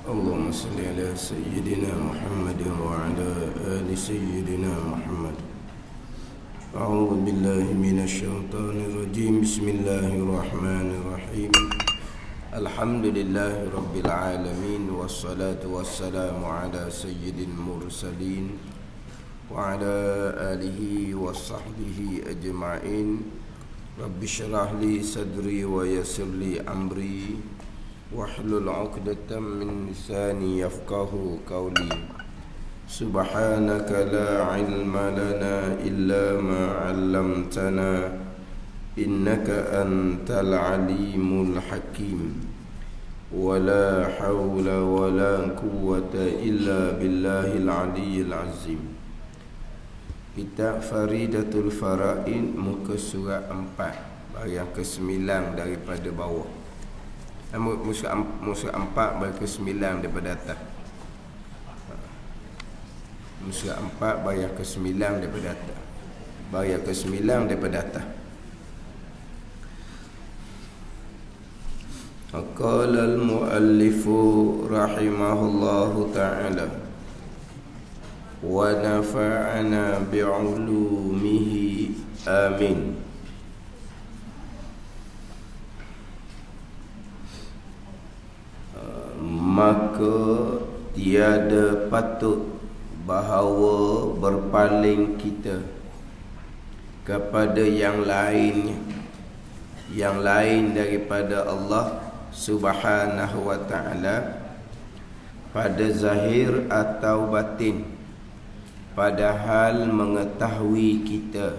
اللهم صل على سيدنا محمد وعلى آل سيدنا محمد. أعوذ بالله من الشيطان الرجيم. بسم الله الرحمن الرحيم. الحمد لله رب العالمين، والصلاة والسلام على سيد المرسلين وعلى آله وصحبه أجمعين. رب اشرح لي صدري ويسر لي أمري واحلل عقدة من لساني يفقه قولي. سبحانك لا علم لنا إلا ما علمتنا إنك أنت العليم الحكيم. ولا حول ولا قوة إلا بالله العلي العظيم. Kitab Faridatul Fara'id, muka surat 4, bahagian ke-9 daripada bawah. Muka 4 bahagian ke-9 daripada atas. Muka 4 bahagian ke-9 daripada atas. Bahagian ke-9 daripada atas. Qala al-muallifu rahimahullahu ta'ala wa nafa'ana bi'ulumihi amin. Maka tiada patut bahawa berpaling kita kepada yang lain daripada Allah Subhanahu wa ta'ala pada zahir atau batin, padahal mengetahui kita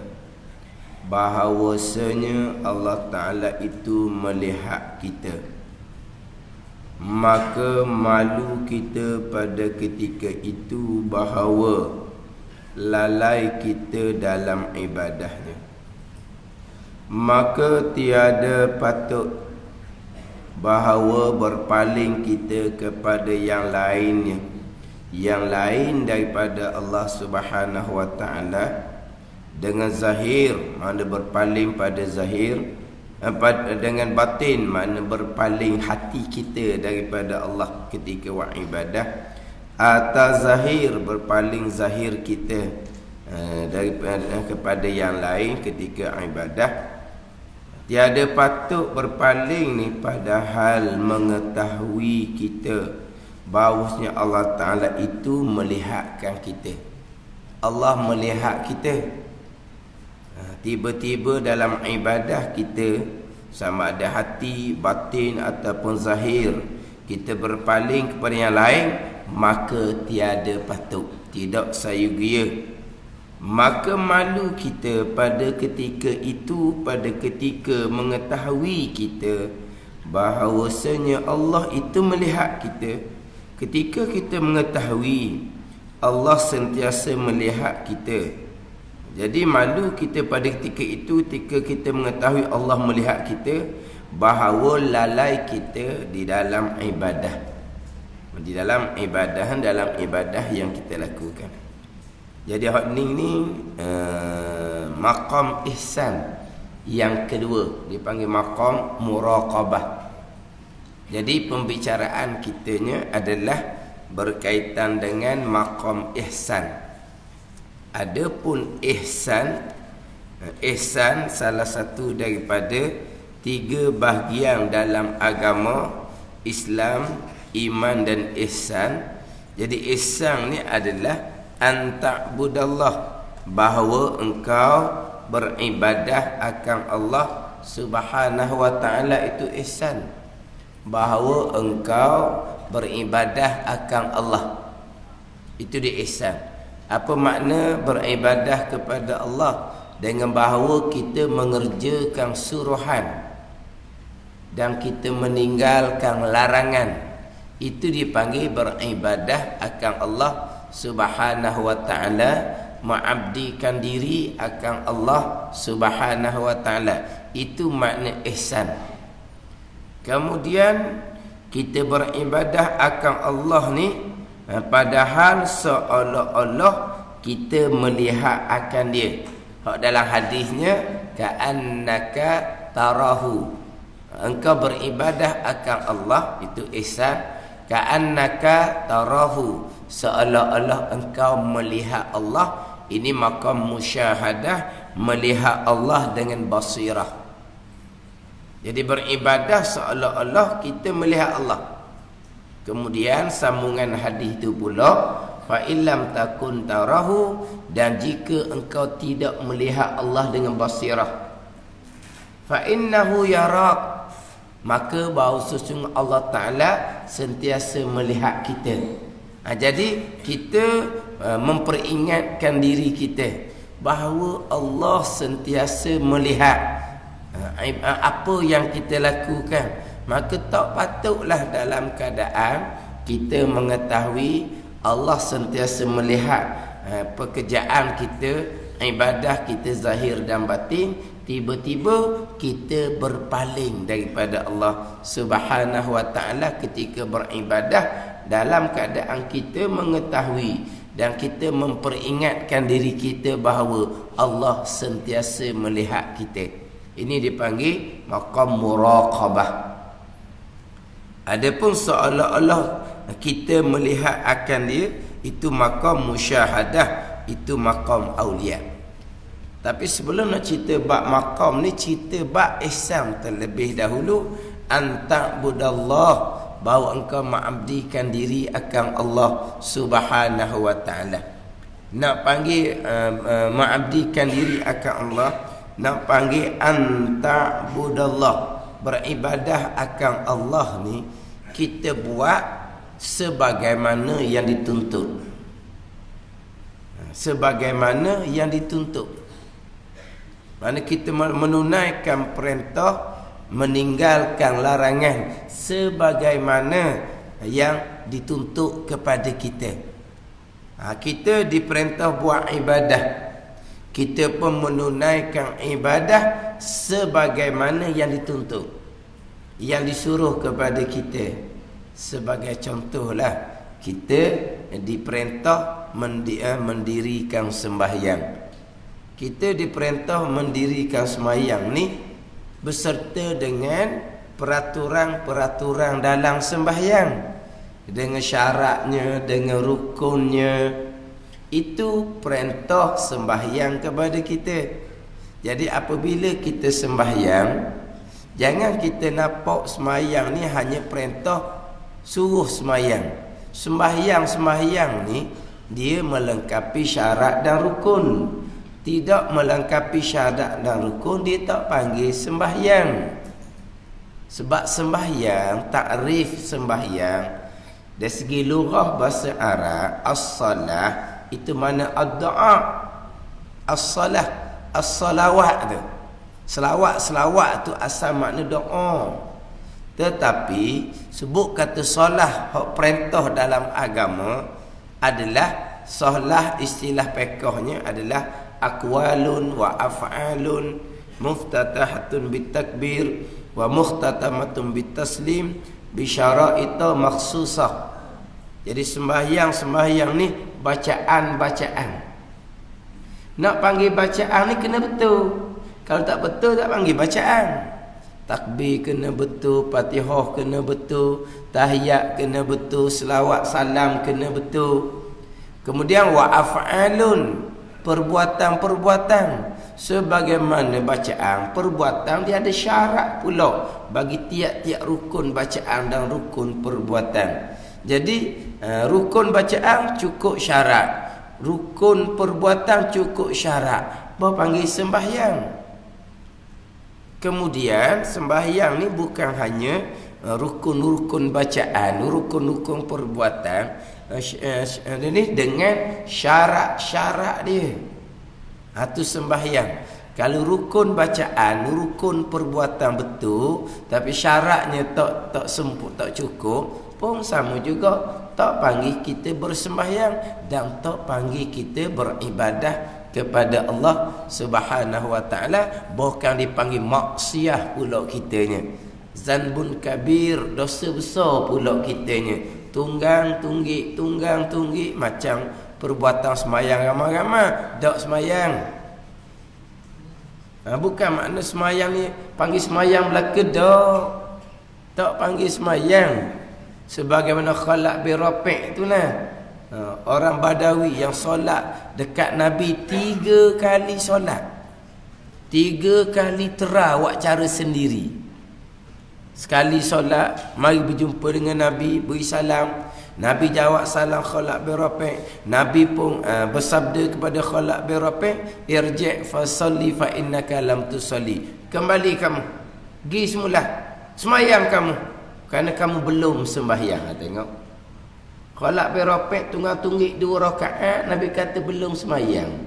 bahawasanya Allah Ta'ala itu melihat kita. Maka malu kita pada ketika itu bahawa lalai kita dalam ibadahnya. Maka tiada patut bahawa berpaling kita kepada yang lainnya, yang lain daripada Allah Subhanahu wa ta'ala dengan zahir, mana berpaling pada zahir, dengan batin, mana berpaling hati kita daripada Allah ketika buat ibadah, atau zahir, berpaling zahir kita daripada kepada yang lain ketika ibadah. Tiada patut berpaling ni padahal mengetahui kita bahawasanya Allah Ta'ala itu melihatkan kita. Allah melihat kita. Tiba-tiba dalam ibadah kita, sama ada hati, batin ataupun zahir, kita berpaling kepada yang lain, maka tiada patut, tidak sayugia. Maka malu kita pada ketika itu, pada ketika mengetahui kita bahawasanya Allah itu melihat kita. Ketika kita mengetahui Allah sentiasa melihat kita, jadi malu kita pada ketika itu, ketika kita mengetahui Allah melihat kita, bahawa lalai kita di dalam ibadah, dalam ibadah yang kita lakukan. Jadi hak ni maqam ihsan yang kedua, dipanggil maqam muraqabah. Jadi pembicaraan kitanya adalah berkaitan dengan maqam ihsan. Adapun ihsan salah satu daripada 3 bahagian dalam agama Islam, iman dan ihsan. Jadi ihsan ni adalah anta'budallah, bahawa engkau beribadah akan Allah Subhanahu wa ta'ala, itu ihsan. Bahawa engkau beribadah akan Allah, itu di ihsan. Apa makna beribadah kepada Allah? Dengan bahawa kita mengerjakan suruhan dan kita meninggalkan larangan, itu dipanggil beribadah akan Allah Subhanahu wa ta'ala, mengabdikan diri akan Allah Subhanahu wa ta'ala. Itu makna ihsan. Kemudian kita beribadah akan Allah ni padahal seolah-olah kita melihat akan dia. Dalam hadisnya, ka'annaka tarahu, engkau beribadah akan Allah, itu ihsan, ka'annaka tarahu, seolah-olah engkau melihat Allah. Ini maqam musyahadah, melihat Allah dengan basirah. Jadi beribadah seolah-olah kita melihat Allah. Kemudian sambungan hadis itu pula, fa illam takun tarahu, dan jika engkau tidak melihat Allah dengan basirah, fa innahu yarak, maka bahawa sesungguhnya Allah Ta'ala sentiasa melihat kita. Jadi kita memperingatkan diri kita bahawa Allah sentiasa melihat apa yang kita lakukan. Maka tak patutlah dalam keadaan kita mengetahui Allah sentiasa melihat pekerjaan kita, ibadah kita zahir dan batin, tiba-tiba kita berpaling daripada Allah Subhanahu wa ta'ala ketika beribadah, dalam keadaan kita mengetahui dan kita memperingatkan diri kita bahawa Allah sentiasa melihat kita. Ini dipanggil maqam muraqabah. Adapun seolah-olah kita melihat akan dia, itu maqam musyahadah, itu maqam aulia. Tapi sebelum nak cerita bab maqam ni, cerita bab ihsan terlebih dahulu. Anta'budallah, bahawa engkau mengabdikan diri akan Allah Subhanahu wa ta'ala. Nak panggil mengabdikan diri akan Allah, nak panggil anta'budallah, beribadah akan Allah ni, kita buat sebagaimana yang dituntut. Sebagaimana yang dituntut. Mana kita menunaikan perintah, meninggalkan larangan sebagaimana yang dituntut kepada kita. Kita diperintah buat ibadah, kita pun menunaikan ibadah sebagaimana yang dituntut, yang disuruh kepada kita. Sebagai contohlah, kita diperintah mendirikan sembahyang. Kita diperintah mendirikan sembahyang ni beserta dengan peraturan-peraturan dalam sembahyang, dengan syaratnya, dengan rukunnya. Itu perintah sembahyang kepada kita. Jadi apabila kita sembahyang, jangan kita nampak sembahyang ni hanya perintah suruh sembahyang. Sembahyang ni dia melengkapi syarat dan rukun. Tidak melengkapi syarat dan rukun, dia tak panggil sembahyang. Sebab sembahyang, takrif sembahyang dari segi lughah bahasa Arab, as-salah itu mana ad-du'a. As-salah, as-salawat tu, selawat tu asal makna doa. Tetapi sebut kata solah, hak perintah dalam agama adalah solah, istilah fiqhnya adalah aqwalun wa af'alun muftatahatun bitakbir wa mukhtatamatun bitaslim bi syara'ita makhsusah. Jadi sembahyang ni bacaan-bacaan. Nak panggil bacaan ni kena betul. Kalau tak betul tak panggil bacaan. Takbir kena betul, Fatihah kena betul, tahiyat kena betul, selawat salam kena betul. Kemudian wa af'alun, perbuatan-perbuatan sebagaimana bacaan. Perbuatan dia ada syarat pula bagi tiap-tiap rukun bacaan dan rukun perbuatan. Jadi rukun bacaan cukup syarat, rukun perbuatan cukup syarat, baru panggil sembahyang. Kemudian sembahyang ni bukan hanya rukun-rukun bacaan, rukun-rukun perbuatan, ini dengan syarat-syarat dia. Itu sembahyang. Kalau rukun bacaan, rukun perbuatan betul, tapi syaratnya tak sempurna, tak cukup, pun sama juga, tak panggil kita bersembahyang dan tak panggil kita beribadah kepada Allah Subhanahu wa ta'ala. Bukan dipanggil maksiat pula kitanya, zanbun kabir, dosa besar pula kitanya, tunggang tunggik macam perbuatan semayang ramai-ramai, tak semayang. Bukan makna semayang ni panggil semayang belaka, tak panggil semayang. Sebagaimana Khalaq bin Rafi' itulah. Orang Badawi yang solat dekat Nabi 3 kali solat. 3 kali terawak cara sendiri. Sekali solat, mari berjumpa dengan Nabi, beri salam. Nabi jawab salam Khalaq bin Rafi'. Nabi pun bersabda kepada Khalaq bin Rafi', irji' fa salli fa innaka lam tusalli. Kembali kamu. Pergi semula. Semayang kamu. Kerana kamu belum sembahyang. Tengok. Khalaq bin Rafi' tunggang-tunggik 2 rakaat, Nabi kata belum semayang.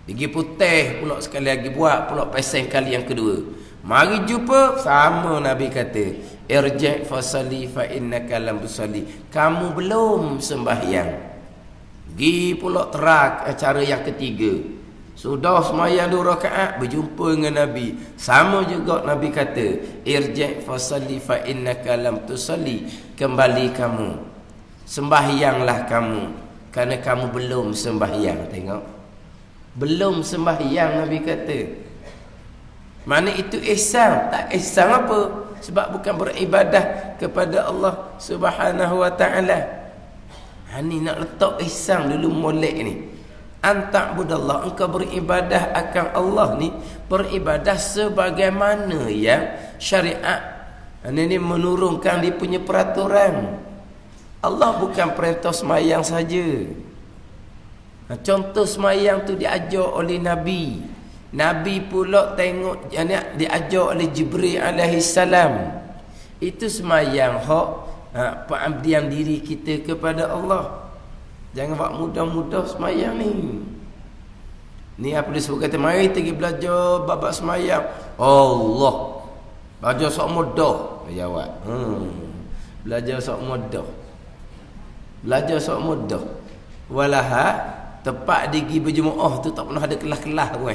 Pergi putih pula sekali lagi, buat pula pasang kali yang kedua. Mari jumpa, sama Nabi kata, irji' fa salli fa innaka lam tusalli. Kamu belum sembahyang. Pergi pula terak acara yang ketiga. Sudah semayang 2 rakaat, berjumpa dengan Nabi. Sama juga Nabi kata, irji' fa salli fa innaka lam tusalli. Kembali kamu. Sembahyanglah kamu. Kerana kamu belum sembahyang. Tengok. Belum sembahyang Nabi kata. Mana itu ihsan? Tak ihsan apa? Sebab bukan beribadah kepada Allah Subhanahu wa ta'ala. Ni nak letak ihsan dulu molek ni. Anta'budallah, engkau beribadah akan Allah ni, beribadah sebagaimana yang syariat ini menurunkan dia punya peraturan. Allah bukan perintah semayang saja. Contoh semayang tu diajar oleh Nabi. Nabi pula tengok diajar oleh Jibril alaihi salam. Itu semayang hak pengabdian diri kita kepada Allah. Jangan buat mudah-mudah semayang ni. Ni apa disebut kata, mari pergi belajar babak semayang. Allah. Belajar sok mudah. Jawab. Belajar sok mudah. Belajar sok mudah. Walaha tempat digi berjemaah tu tak pernah ada kelas-kelas pun.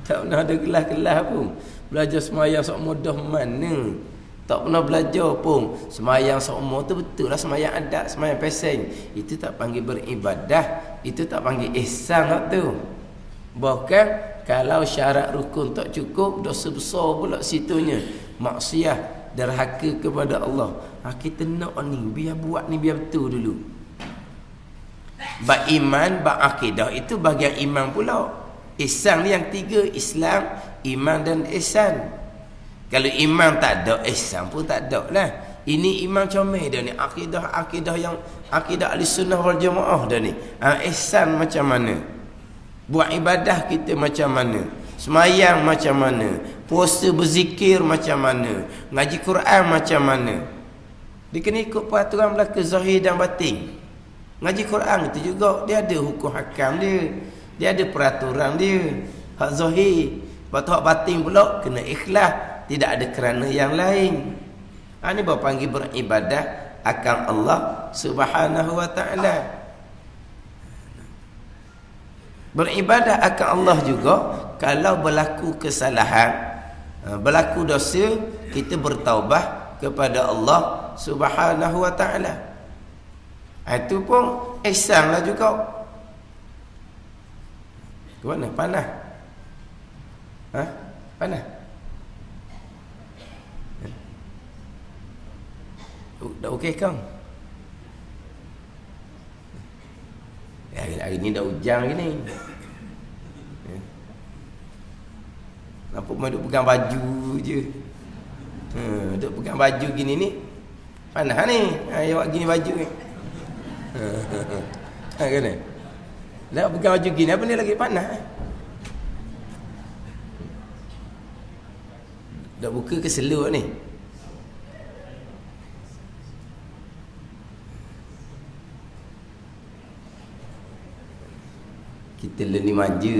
Tak pernah ada kelas-kelas pun. Belajar semayang sok mudah mana? Tak pernah belajar pun. Semayang sok mudah tu betul lah semayang adat, semayang peseng. Itu tak panggil beribadah, itu tak panggil ihsan tu. Bahkan kalau syarat rukun tak cukup, dosa besar pula situnya. Maksiat, derhaka kepada Allah. Kita nak ni, biar buat ni biar betul dulu. Bak iman, bak akidah itu bahagian iman pula. Ihsan ni yang 3, Islam, iman dan ihsan. Kalau iman tak ada, ihsan pun tak ada lah. Ini iman comel dah ni, akidah yang akidah Ahlussunnah wal Jamaah dah ni. Ihsan macam mana? Buat ibadah kita macam mana? Semayang macam mana? Puasa berzikir macam mana? Ngaji Quran macam mana? Dia kena ikut peraturan belaka zahir dan batin. Ngaji Quran itu juga dia ada hukum hakam dia. Dia ada peraturan dia. Hak zahir. Lepas tu hak batin pula kena ikhlas, tidak ada kerana yang lain. Ini baru panggil beribadah akan Allah Subhanahu wa ta'ala. Beribadah akan Allah juga kalau berlaku kesalahan, berlaku dosa, kita bertaubat kepada Allah Subhanahu wa ta'ala. Itu pun ihsan lah juga. Ke mana? Panah? Panah? Dah okey kang? Hari ni dah hujan gini. Nampak main duk pegang baju je. Duk pegang baju gini ni. Panah ni. Awak gini baju ni. Kena. Dah pegang baju gini, apa ni lagi panah? Dah buka ke selur ni? Kita ni manja.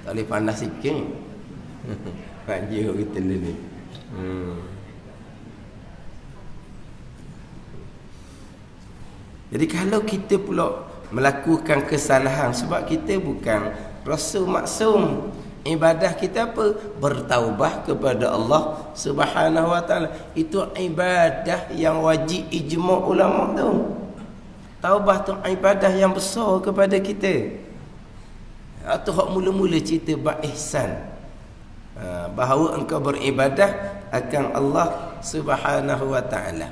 Tak boleh panas sikit. Manja kita ni. Jadi kalau kita pula melakukan kesalahan, sebab kita bukan rasul maksum, ibadah kita apa? Bertaubat kepada Allah Subhanahu wa ta'ala. Itu ibadah yang wajib ijma' ulama tu. Taubat tu ibadah yang besar kepada kita. Atau hak mula-mula cerita bab ihsan, bahawa engkau beribadah akan Allah Subhanahu wa ta'ala.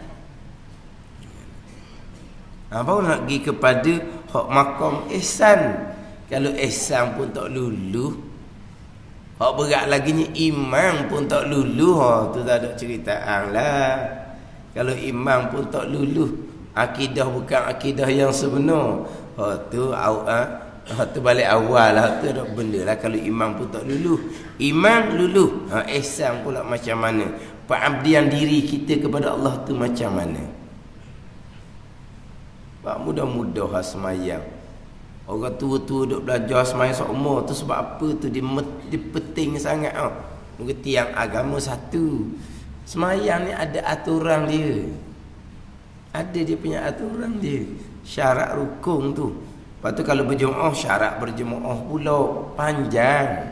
Baru nak pergi kepada hak makom ihsan. Kalau ihsan pun tak lulu, hak berat laginya iman pun tak lulu, tu tak ada ceritaan lah. Kalau iman pun tak lulu, akidah bukan akidah yang sebenar, hak tu balik awal lah, tu ada benda lah. Kalau iman pun tak lulu, iman lulu, ihsan pula macam mana, pengabdian diri kita kepada Allah tu macam mana. Pak mudah-mudah semayang. Orang tua-tua duk belajar semayang seumur tu sebab apa tu? Dia penting sangat. Mengerti yang agama satu. Semayang ni ada aturan dia. Ada dia punya aturan dia. Syarat rukun tu. Lepas tu kalau berjemaah, syarat berjemaah pula panjang.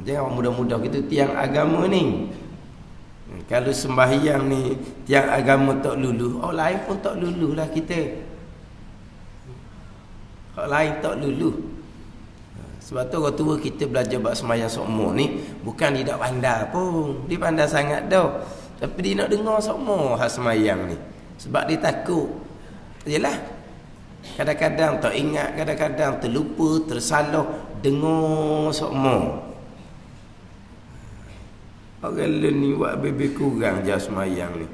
Jangan mudah-mudah kita tiang agama ni. Kalau sembahyang ni tiang agama tak lulu, orang lain pun tak lulu lah kita. Orang lain tak lulu. Sebab tu orang tua kita belajar buat sembahyang seumur ni, bukan dia tak pandai pun. Dia pandai sangat dah. Tapi dia nak dengar seumur hal sembahyang ni. Sebab dia takut. Yalah. Kadang-kadang tak ingat, kadang-kadang terlupa, tersalah, dengar seumur. Orang ni buat bebek kurang je semayang ni.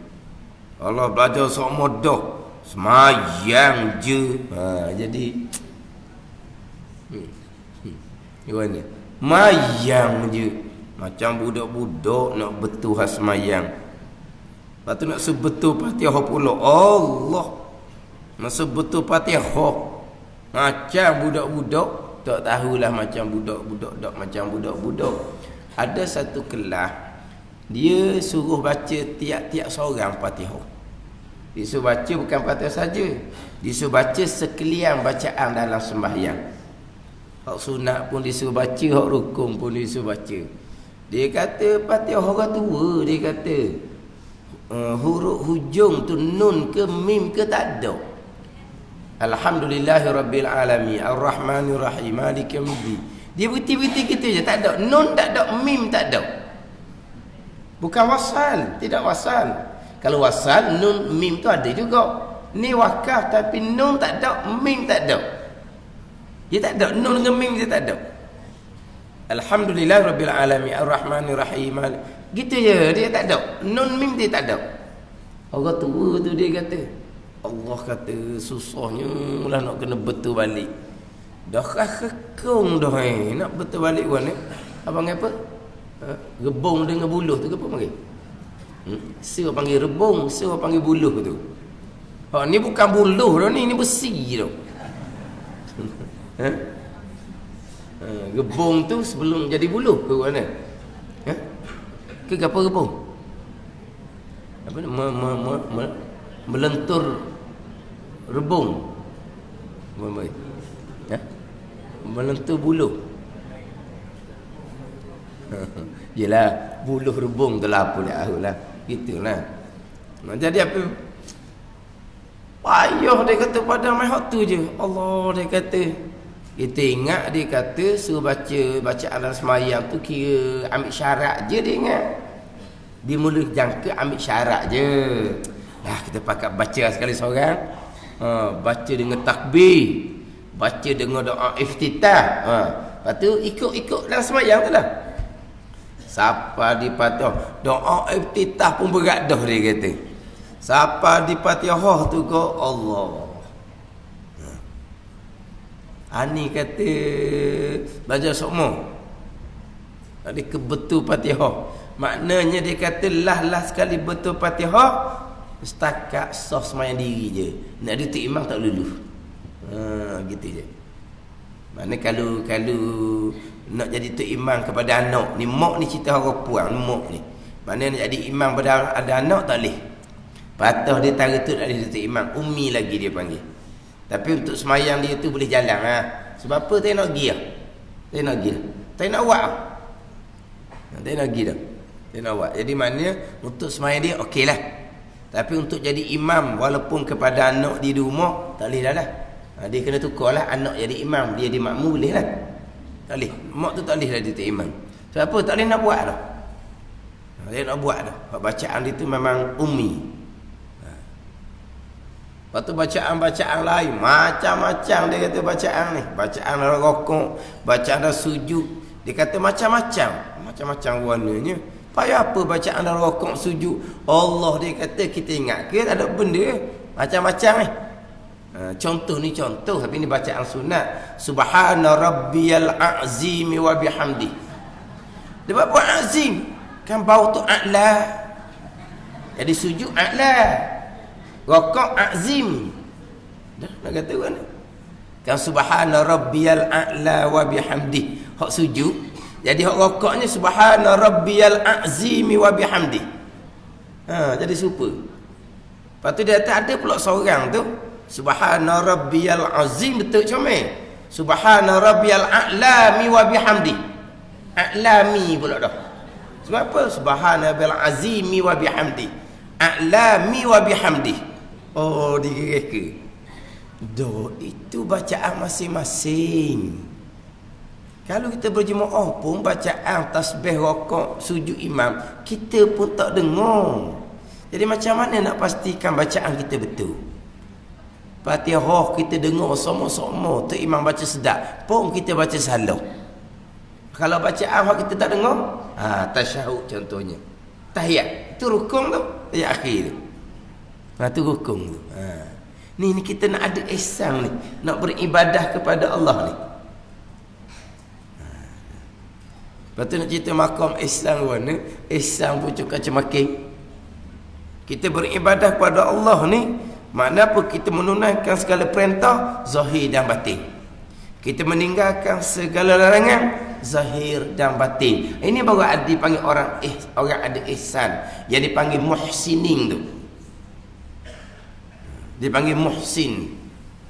Allah belajar seumur dah, semayang je. Jadi gimana? Mayang je. Macam budak-budak nak betul khas semayang. Lepas tu nak sebetul Fatihah pula. Allah. Nak sebetul Fatihah. Macam budak-budak. Tak tahulah macam budak-budak. Tak macam budak-budak. Ada satu kelas, dia suruh baca tiap-tiap seorang Fatihah. Dia suruh baca bukan Fatihah saja. Dia suruh baca sekalian bacaan dalam sembahyang. Hak sunat pun disuruh baca, hak rukun pun disuruh baca. Dia kata Fatihah orang tua, dia kata huruf hujung tu nun ke mim ke tak ada. Alhamdulillahirabbil alamin arrahmanir rahim maliki yaumiddin. Dia berhenti-berhenti kita je, tak ada nun, tak ada mim, tak ada. Bukan wasal, tidak wasal. Kalau wasal, nun, mim tu ada juga. Ni wakaf tapi nun tak ada, mim tak ada. Dia tak ada, nun dengan mim dia tak ada. Alhamdulillahirabbil alamin arrahmanir rahim. Gitu je, dia tak ada. Nun mim dia tak ada. Orang tua tu dia kata, Allah kata susahnya lah nak kena betul balik. Dah kekong dah nak betul balik kan ni. Abang apa? Rebung dengan buluh tu ke apa panggil? Siapa panggil rebung, siapa panggil buluh tu. Ni bukan buluh dah ni besi dah. Rebung tu sebelum jadi buluh ke mana? Ke apa rebung? Apa melentur rebung. Apa? Melentur buluh. Yelah, buluh rebung tu lah apa lah. Gitulah. Jadi apa? Payah dia kata pada mahak tu je. Allah dia kata. Kita ingat dia kata suruh baca bacaan dalam semayang tu kira ambil syarat je dia ingat. Dia mula jangka ambil syarat je. Kita pakat baca sekali seorang. Baca dengan takbir. Baca dengan doa iftitah. Lepas tu ikut dalam semayang tu lah. Siapa di Fatihah doa iftitah pun berat dah dia kata. Siapa di Fatihah tu ke Allah. Ani kata baca semua. Ada kebetul Fatihah. Maknanya dia kata lah sekali betul Fatihah setakat sah semayang diri je. Nak dia tu imam tak luluh. Gitu je. Mana kalau nak jadi tok imam kepada anak ni, mak ni cerita orang puang mak ni. Mana nak jadi imam pada ada anak tak boleh. Patah dia tara tu tak boleh tok imam, ummi lagi dia panggil. Tapi untuk semayang dia tu boleh jalan Sebab apa tak nak pergi Tak nak pergi tak nak buat tak nak pergi dah. Tak nak buat. Jadi maknanya untuk semayang dia okeylah. Tapi untuk jadi imam walaupun kepada anak di rumah tak boleh dah lah. Dia kena tukarlah anak jadi imam, dia di makmum boleh lah. Tak boleh. Mak tu tak boleh lah dia tak imam. Sebab apa? Tak boleh nak buat dah. Dia nak buat dah. Bacaan dia tu memang ummi. Lepas tu bacaan-bacaan lain macam-macam dia kata bacaan ni. Bacaan dalam rokok, bacaan dalam sujud. Dia kata macam-macam. Macam-macam warnanya. Payah apa bacaan dalam rokok, sujud? Allah dia kata kita ingat ke ada benda macam-macam ni. Contoh ni contoh, tapi ni bacaan sunat. Subhana rabbiyal azimi wa bihamdi. Dia buat azim. Kan bau tu a'la. Jadi sujud a'la. Rokok azim. Dah nak kata kan? Kan subhana rabbiyal a'la wa bihamdi. Hak sujud. Jadi hak rokoknya subhana rabbiyal azimi wa bihamdi. Jadi serupa. Lepas tu dia ada pula seorang tu subhana rabbiyal azim, betul comel. Subhana rabbiyal a'lami wa bihamdi. A'lami pula dah. Sebab apa? Subhana rabbiyal azimi wa bihamdi. A'lami wa bihamdi. Oh, direka. Doh, itu bacaan masing-masing. Kalau kita berjemaah pun bacaan tasbih, rokok, sujud imam, kita pun tak dengar. Jadi macam mana nak pastikan bacaan kita betul? Fatihah kita dengar sama-sama, tu imam baca sedap, pun kita baca salah. Kalau bacaan hak kita tak dengar, tasyahud contohnya. Tahiyat, itu rukun tu, tahiyat akhir tu. Tu rukun tu. Ni kita nak ada ihsan ni, nak beribadah kepada Allah ni. Lepas tu nak cerita makam ihsan mana? Ihsan pun cukup cemakin. Kita beribadah kepada Allah ni, makna apa? Kita menunaikan segala perintah zahir dan batin. Kita meninggalkan segala larangan zahir dan batin. Ini baru ada dipanggil orang ada ihsan, yang dipanggil muhsinin tu. Dipanggil muhsin.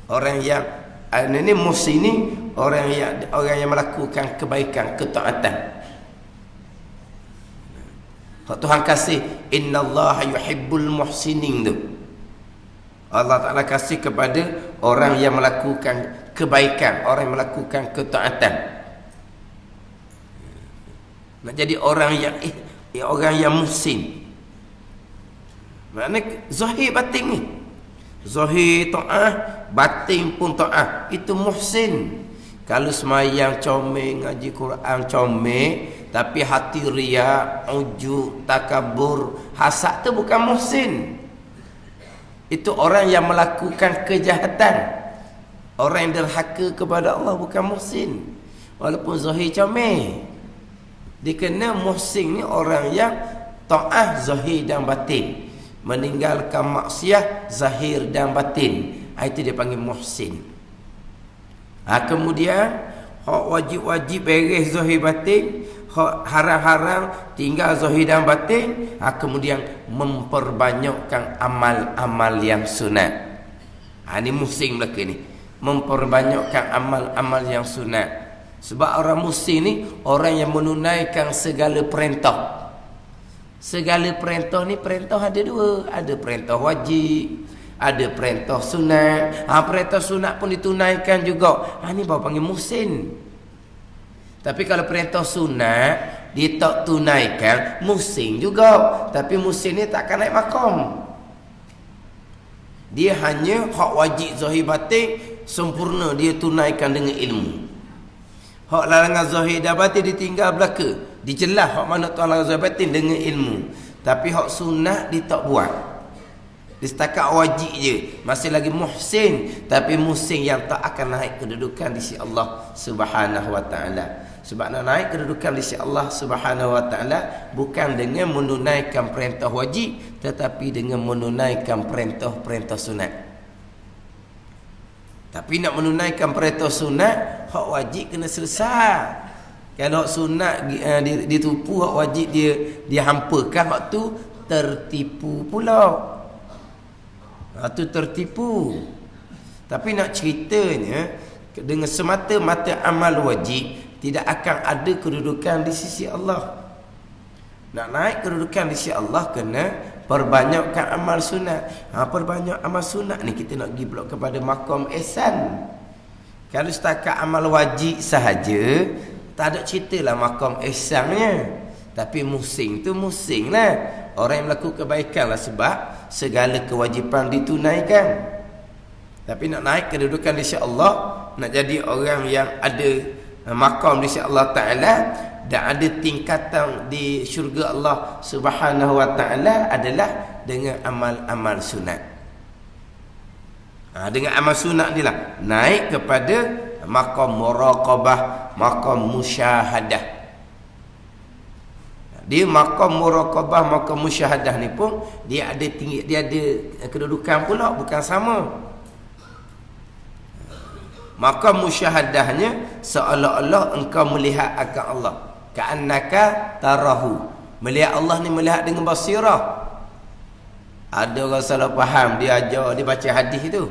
Orang yang ini muhsin ni orang yang melakukan kebaikan, ketaatan. Tuhan kasih innallaha yuhibbul muhsinin tu. Allah Ta'ala kasih kepada orang yang melakukan kebaikan, orang yang melakukan ketaatan. Nak jadi orang yang muhsin. Maknanya zahir batin ni. Zahir ta'ah, batin pun ta'ah. Itu muhsin. Kalau semayang comel, ngaji Quran comel, tapi hati riak, ujub, takabur, hasad tu bukan muhsin. Itu orang yang melakukan kejahatan. Orang yang derhaka kepada Allah bukan muhsin. Walaupun zahir comel. Dia kena muhsin ni orang yang ta'ah zahir dan batin. Meninggalkan maksiat zahir dan batin. Itu dia panggil muhsin. Kemudian hak wajib-wajib beres zahir batin, hak haram-haram tinggal zahir dan batin. Kemudian memperbanyakkan amal-amal yang sunat. Ini muhsin belaka ni. Memperbanyakkan amal-amal yang sunat. Sebab orang muhsin ni orang yang menunaikan segala perintah. Segala perintah ni, perintah ada dua. Ada perintah wajib, ada perintah sunat. Perintah sunat pun ditunaikan juga. Ni baru panggil muhsin. Tapi kalau perintah sunat dia tak tunaikan, muhsin juga. Tapi muhsin ni takkan naik makam. Dia hanya hak wajib zahir batin sempurna dia tunaikan dengan ilmu. Hak larangan zahir dan batin ditinggal belaka. Dijelas hak mana tuan larangan zahir batin dengan ilmu. Tapi hak sunat dia tak buat. Dia setakat wajib je. Masih lagi muhsin, tapi muhsin yang tak akan naik kedudukan di sisi Allah Subhanahu wa taala. Sebab nak naik kedudukan di sisi Allah Subhanahu wa taala bukan dengan menunaikan perintah wajib, tetapi dengan menunaikan perintah-perintah sunat. Tapi nak menunaikan perintah sunat, hak wajib kena selesai. Kalau hak sunat ditupu, hak wajib dia hampakan, hak tu tertipu pula. Tu tertipu. Tapi nak ceritanya, dengan semata-mata amal wajib tidak akan ada kedudukan di sisi Allah. Nak naik kedudukan di sisi Allah kena perbanyakkan amal sunat. Perbanyak amal sunat ni kita nak pergi pula kepada makam ihsan. Kalau setakat amal wajib sahaja, tak ada ceritalah makam ihsannya. Tapi muhsin tu muhsin lah. Orang yang melakukan kebaikan lah, sebab segala kewajipan ditunaikan. Tapi nak naik kedudukan di sisi Allah, nak jadi orang yang ada maqam di sisi Allah Ta'ala dan ada tingkatan di syurga Allah Subhanahu Wa Ta'ala adalah dengan amal-amal sunat. Dengan amal sunat ni lah naik kepada maqam muraqabah, maqam musyahadah. Dia maqam muraqabah, maqam musyahadah ni pun dia ada tinggi, dia ada kedudukan pula, bukan sama. Maqam musyahadahnya seolah-olah engkau melihat akan Allah, ka'annaka tarahu. Melihat Allah ni melihat dengan basirah. Ada orang salah faham, dia ajar, dia baca hadis tu,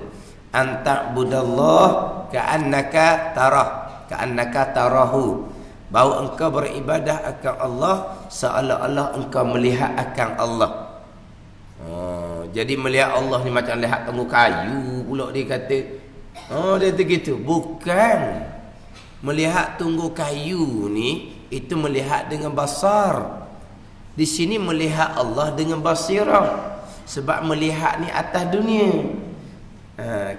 anta'budallah ka'annaka tarah, ka'annaka tarahu, bahawa engkau beribadah akan Allah seolah-olah engkau melihat akan Allah. Jadi melihat Allah ni macam lihat tunggu kayu pula dia kata. Dia begitu. Bukan. Melihat tunggu kayu ni itu melihat dengan basar. Di sini melihat Allah dengan basirah. Sebab melihat ni atas dunia.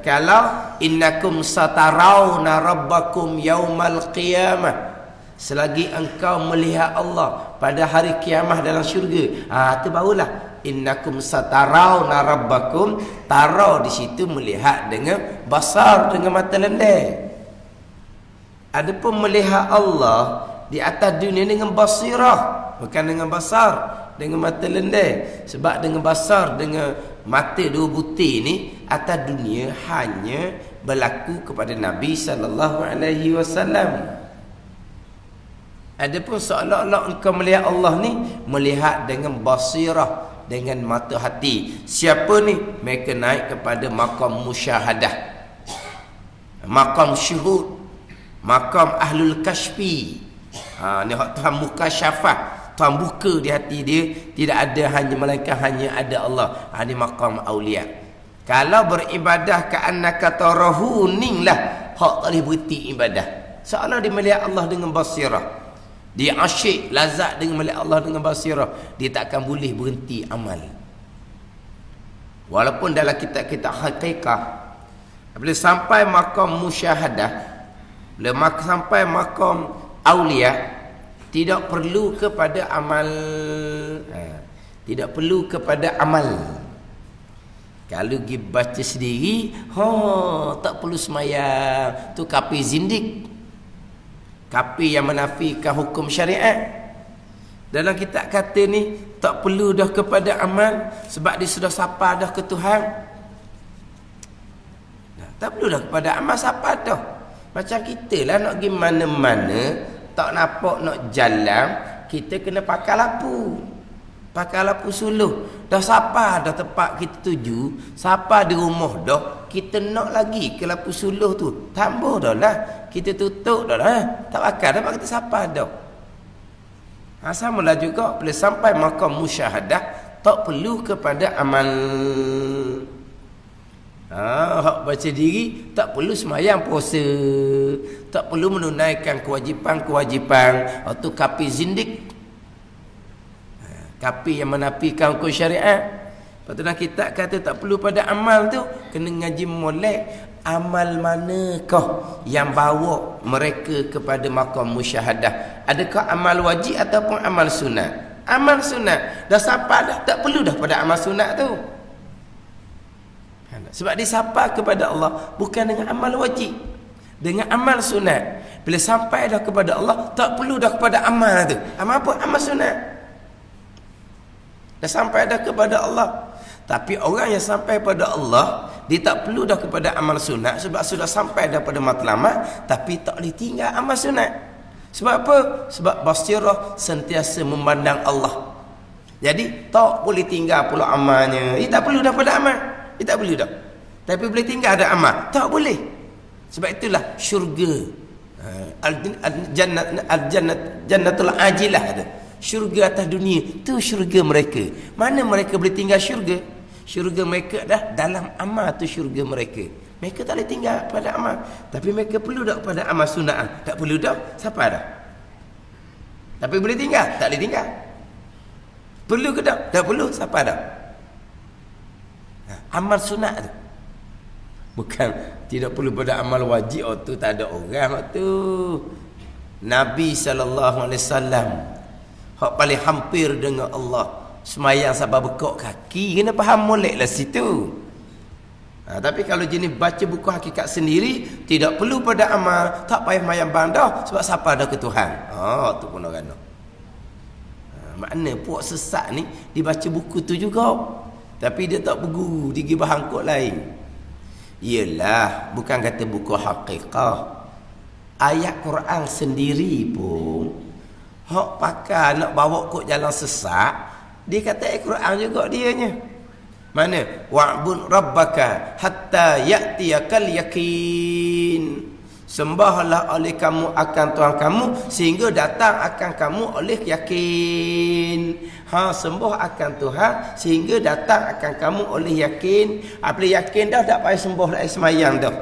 Kalau innakum satarawna rabbakum yaumal qiyamah, selagi engkau melihat Allah pada hari kiamah dalam syurga, itu barulah innakum satarawna rabbakum. Tara di situ melihat dengan basar, dengan mata lendek. Adapun melihat Allah di atas dunia dengan basirah, bukan dengan basar, dengan mata lendek. Sebab dengan basar, dengan mata dua butir ni atas dunia hanya berlaku kepada Nabi sallallahu alaihi wasallam. Adapun seolah-olah engkau melihat Allah ni melihat dengan basirah, dengan mata hati. Siapa ni? Mereka naik kepada maqam musyahadah, maqam syuhud, maqam ahlul kashfi. Ni hak Tuhan mukasyafah, Tuhan buka di hati dia, tidak ada hanya melainkan hanya ada Allah. Ni maqam aulia. Kalau beribadah ka'annaka tarahu, ninglah hak tak boleh berhenti ibadah. Seolah dia melihat Allah dengan basirah. Dia asyik, lazat dengan melihat Allah dengan basirah. Dia tak akan boleh berhenti amal. Walaupun dalam kitab-kitab haqiqah, bila sampai maqam musyahadah, bila sampai maqam aulia, tidak perlu kepada amal. Tidak perlu kepada amal. Kalau pergi baca sendiri, tak perlu semayang. Tu kafir zindik, kafir yang menafikan hukum syariat. Dalam kitab kata ni tak perlu dah kepada amal, sebab dia sudah sapa dah ke Tuhan. Tak perlu dah kepada amal, sapa dah. Macam kita lah nak pergi mana-mana, tak nampak nak jalan, kita kena pakai lampu. Pakai lampu suluh. Dah sapa dah tempat kita tuju, sapa di rumah dah, kita nak lagi ke lampu suluh tu, tambah dah lah. Kita tutup dah lah. Tak pakai dah, kita sapa dah. Samalah juga bila sampai maqam musyahadah, tak perlu kepada amal. Hak baca diri, tak perlu semayang puasa, tak perlu menunaikan kewajipan-kewajipan. Itu kafir zindik, kafir yang menafikan hukum syariat. Lepas tu dalam kitab kata tak perlu pada amal tu, kena ngaji molek. Amal manakah yang bawa mereka kepada maqam musyahadah? Adakah amal wajib ataupun amal sunat? Amal sunat. Dah sampai dah, tak perlu dah pada amal sunat tu. Sebab dia sapa kepada Allah bukan dengan amal wajib, dengan amal sunat. Bila sampai dah kepada Allah, tak perlu dah kepada amal tu. Amal apa? Amal sunat. Dah sampai dah kepada Allah. Tapi orang yang sampai pada Allah, dia tak perlu dah kepada amal sunat, sebab sudah sampai dah pada matlamat, tapi tak boleh tinggal amal sunat. Sebab apa? Sebab basirah sentiasa memandang Allah. Jadi tak boleh tinggal pula amalnya. Dia tak perlu dah pada amal. Dia tak perlu dah. Tapi boleh tinggal ada amal. Tak boleh. Sebab itulah syurga. Jannatul ajilah tu. Syurga atas dunia, tu syurga mereka. Mana mereka boleh tinggal syurga? Syurga mereka dah dalam amal, tu syurga mereka. Mereka tak boleh tinggal pada amal. Tapi mereka perlu dah pada amal sunat. Tak perlu dah, siapa dah? Tapi boleh tinggal? Tak boleh tinggal. Perlu ke tak? Tak perlu, siapa dah? Amal sunat tu. Bukan tidak perlu pada amal wajib tu tak ada orang tu. Nabi sallallahu alaihi wasallam hak paling hampir dengan Allah, semayang sampai bekok kaki, kena faham moleklah situ. Tapi kalau jenis baca buku hakikat sendiri, tidak perlu pada amal, tak payah mayang bandar sebab siapa ada ke Tuhan. Tu pun orang. Makna puak sesat ni dibaca buku tu juga, tapi dia tak berguru, dia pergi bahan kod lain. Yelah, bukan kata buku hakikah. Ayat Quran sendiri pun hak pakai nak bawa kod jalan sesat, dia kata ayat Quran juga dianya. Mana? Wa'bud rabbaka hatta ya'tiyakal yakin. Sembahlah oleh kamu akan Tuhan kamu sehingga datang akan kamu oleh yakin. Sembah akan Tuhan sehingga datang akan kamu oleh yakin. Apabila yakin dah tak payah sembah lagi semayang dah.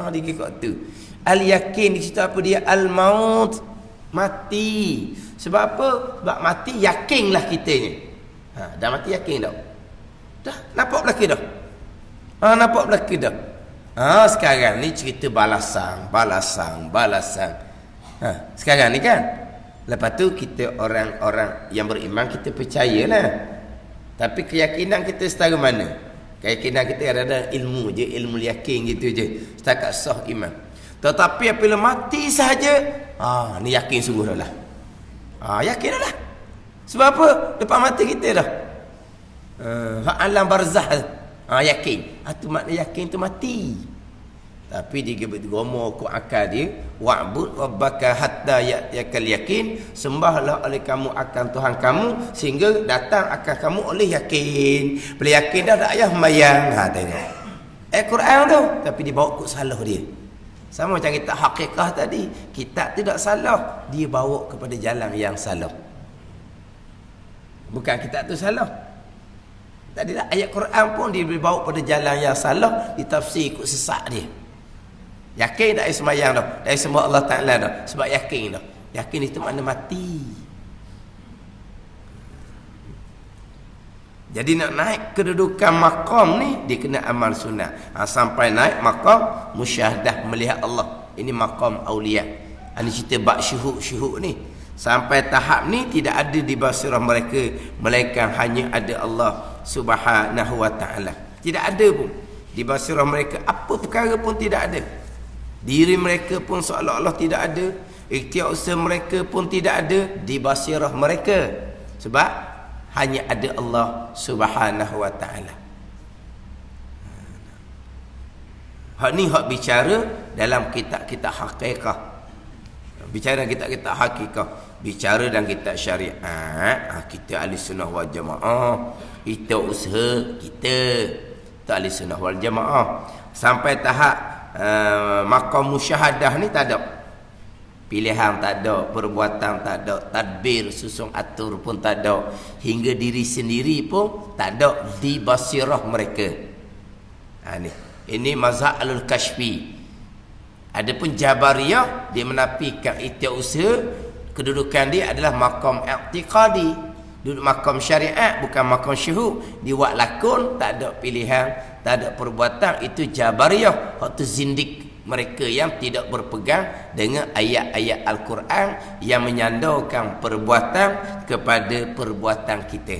Dia kat tu. Al-yakin di situ apa dia? Al-maut, mati. Sebab apa? Sebab mati yakinlah kitanya. Dah mati yakin dah. Dah nampak belaka dah. Nampak belaka dah. Sekarang ni cerita balasan. Sekarang ni kan. Lepas tu kita orang-orang yang beriman kita percayalah. Tapi keyakinan kita setara mana? Keyakinan kita ada ilmu je, ilmu yakin gitu je. Setakat sah iman. Tetapi apabila mati saja, ni yakin sungguh dah lah. Yakin dah lah. Sebab apa? Lepas mati kita dah. Alam barzah. Yakin. Tu makna yakin tu mati. Tapi dia gomo ku akal dia, wa'bud rabbaka hatta ya'tiyakal yakin, sembahlah oleh kamu akan Tuhan kamu sehingga datang akan kamu oleh yakin. Bila yakin dah tak payah sembahyang. Tengok. Quran tu, tapi dibawa kod salah dia. Sama macam kita hakikah tadi, kitab tidak salah, dia bawa kepada jalan yang salah. Bukan kitab tu salah. Tadi ayat Quran pun dia bawa pada jalan yang salah, ditafsir ikut sesak dia. Yakin tak sembahyang dah, tak sembah Allah Taala dah, sebab yakin dah. Yakin itu makna mati. Jadi nak naik kedudukan maqam ni dia kena amal sunnah. Sampai naik maqam musyahadah melihat Allah. Ini maqam aulia. Ini cerita bab syuhud ni. Sampai tahap ni tidak ada di basirah mereka melainkan hanya ada Allah Subhanahu wa taala. Tidak ada pun di basirah mereka apa perkara pun tidak ada. Diri mereka pun seolah-olah tidak ada. Ikhtiar usaha mereka pun tidak ada di basirah mereka. Sebab hanya ada Allah Subhanahu wa taala. Hak ni hak bicara dalam kitab-kitab hakikah. Bicara kitab-kitab hakikah, bicara dalam kitab syariat, kita ahli sunnah wal jamaah. Kita usaha kita ahli sunnah wal jamaah. Sampai tahap maqam musyahadah ni tak ada. Pilihan tak ada, perbuatan tak ada, tadbir susun atur pun tak ada, hingga diri sendiri pun tak ada di basirah mereka. Ini mazhab al-kashfi. Adapun Jabariyah dia menafikan ikhtiar usaha, kedudukan dia adalah maqam i'tiqadi, duduk maqam syariat bukan maqam syuhud. Dia buat lakon tak ada pilihan, tak ada perbuatan, itu Jabariyah, waktu zindik mereka yang tidak berpegang dengan ayat-ayat Al-Quran yang menyandarkan perbuatan kepada perbuatan kita.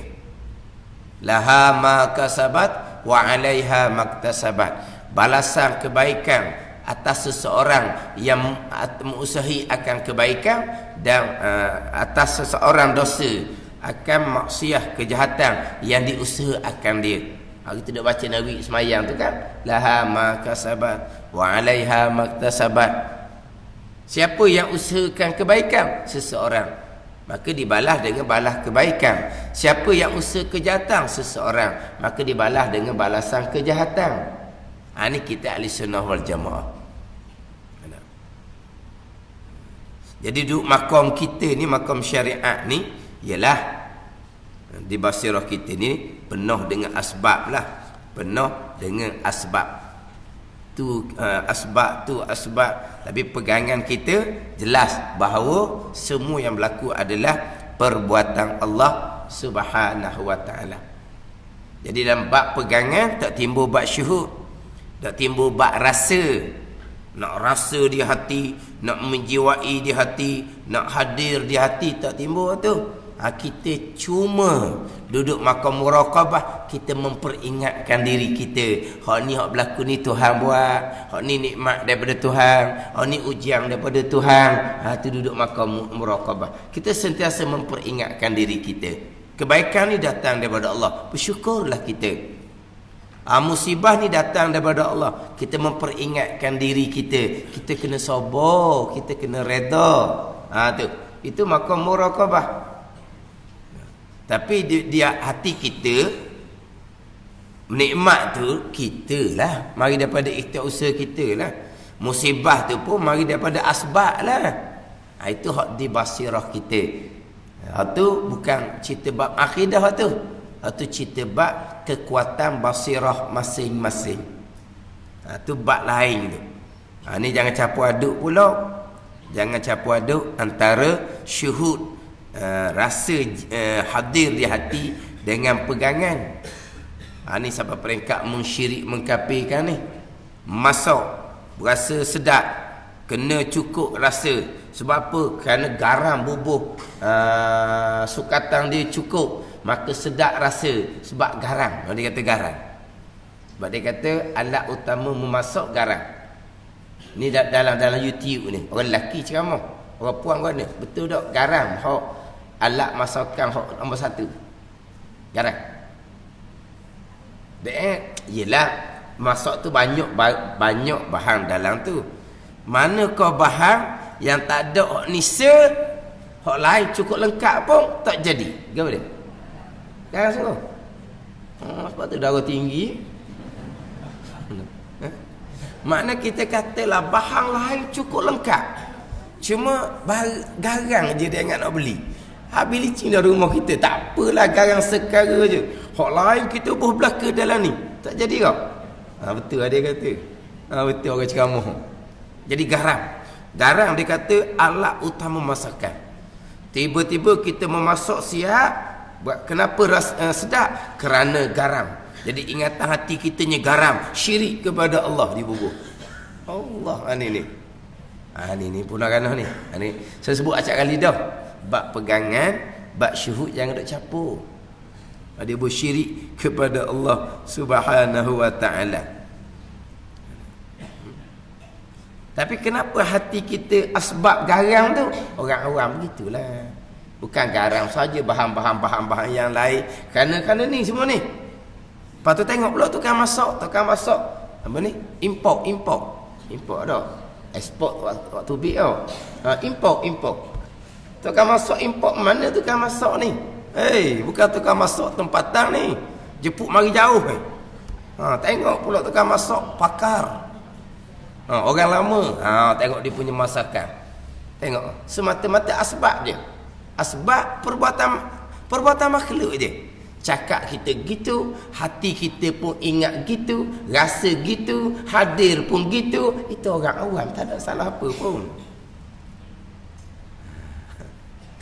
Laha ma kasabat wa 'alaiha maktasabat. Balasan kebaikan atas seseorang yang mengusahi akan kebaikan dan atas seseorang dosa akan maksiat kejahatan yang diusahakan dia. Kita dah baca Nabi semayang tu kan, laha ma kasabat wa 'alaiha maktasabat. Siapa yang usahakan kebaikan? Seseorang, maka dibalas dengan balas kebaikan. Siapa yang usaha kejahatan? Seseorang, maka dibalas dengan balasan kejahatan. Ini kita ahli sunnah wal jamaah. Jadi duduk makam kita ni, makam syariat ni, ialah di basirah kita ni penuh dengan asbab lah. Penuh dengan asbab. Asbab. Tapi pegangan kita jelas bahawa semua yang berlaku adalah perbuatan Allah Subhanahu wa ta'ala. Jadi dalam bab pegangan tak timbul bab syuhud. Tak timbul bak rasa. Nak rasa di hati, nak menjiwai di hati, nak hadir di hati, tak timbul tu. Kita cuma duduk makam muraqabah, kita memperingatkan diri kita, hak ni hak berlaku ni Tuhan buat, hak ni nikmat daripada Tuhan, hak ni ujian daripada Tuhan. Tu duduk makam muraqabah. Kita sentiasa memperingatkan diri kita. Kebaikan ni datang daripada Allah, bersyukurlah kita. Musibah ni datang daripada Allah, kita memperingatkan diri kita. Kita kena sabar, kita kena reda. Tu. Itu makam muraqabah. Tapi dia hati kita, nikmat tu kita lah, mari daripada ikhtiar usaha kita lah. Musibah tu pun mari daripada asbab lah. Itu hak di basirah kita. Itu bukan cerita bab akidah tu. Itu cerita bab kekuatan basirah masing-masing. Itu bab lain tu. Ni jangan campur aduk pula. Jangan campur aduk antara syuhud, rasa hadir di hati dengan pegangan. Ni sampai peringkat mensyirik, mengkafirkan ni. Masak berasa sedap, kena cukup rasa. Sebab apa? Kerana garam bubuh sukatan dia cukup, maka sedap rasa. Sebab garam. Dia kata garam. Sebab dia kata alat utama memasak garam. Ni dalam YouTube ni, orang lelaki ceramah, orang puan guna. Betul tak? Garam hak alat masakan nombor 1. Garam. Yelah, masak tu banyak bahan dalam tu. Manakah bahan yang tak ada hak nisa, hak lain cukup lengkap pun tak jadi. Apa dia? Garam semua. Sebab tu darah tinggi. Makna kita katalah bahan lain cukup lengkap, cuma garang je dia ingat nak beli. Habis licin dah rumah kita, tak apalah garang sekara je. Hak lain kita pun belaka dalam ni. Tak jadi kau? Betul lah dia kata. Betul orang ceramah. Jadi garam. Garam dia kata alat utama masakan. Tiba-tiba kita memasak siap. Kenapa sedap? Kerana garam. Jadi ingatan hati kitanya garam. Syirik kepada Allah dibubuh. Allah ni. Ni punarana ni. Ni saya sebut acak kali dah. Bab pegangan, bab syuhud jangan duk campur. Dia bersyirik kepada Allah Subhanahu wa taala. Tapi kenapa hati kita asbab garam tu? Orang awam begitulah. Bukan garam saja, bahan-bahan yang lain. Kerana ni semua ni. Lepas tu tengok pula tukang masak apa ni? Import dah. Export waktu big tau. Import. Tukang masak import mana tukang masak ni? Bukan tukang masak tempatan ni. Jemput mari jauh ni. Tengok pula tukang masak pakar. Orang lama. Tengok dia punya masakan. Tengok semata-mata asbab dia. Asbab perbuatan makhluk je. Cakap kita gitu, hati kita pun ingat gitu, rasa gitu, hadir pun gitu. Itu orang awam, tak ada salah apa pun.